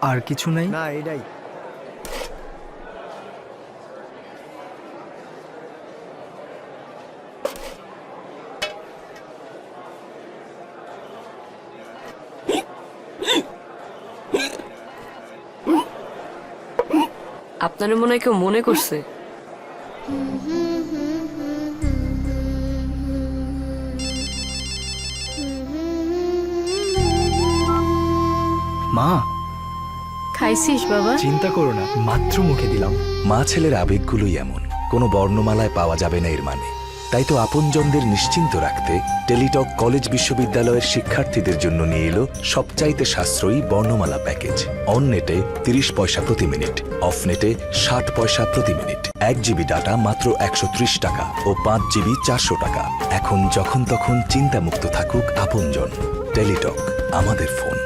আর কিছু নাই? না, এটাই। আপনার মনে হয় কেউ মনে করছে। মা, খাইছিস বাবা? চিন্তা করো না, মাত্র মুখে দিলাম। মা ছেলের আবেগগুলোই এমন, কোনো বর্ণমালায় পাওয়া যাবে না এর মানে। তাই তো আপনজনদের নিশ্চিন্ত রাখতে টেলিটক কলেজ বিশ্ববিদ্যালয়ের শিক্ষার্থীদের জন্য নিয়ে এলো সবচাইতে সাশ্রয়ী বর্ণমালা প্যাকেজ। অন নেটে 30 পয়সা প্রতি মিনিট, অফ নেটে 60 পয়সা প্রতি মিনিট, 1 জিবি ডাটা মাত্র 130 টাকা ও 5 জিবি 400 টাকা। এখন যখন তখন চিন্তামুক্ত থাকুক আপনজন। টেলিটক, আমাদের ফোন।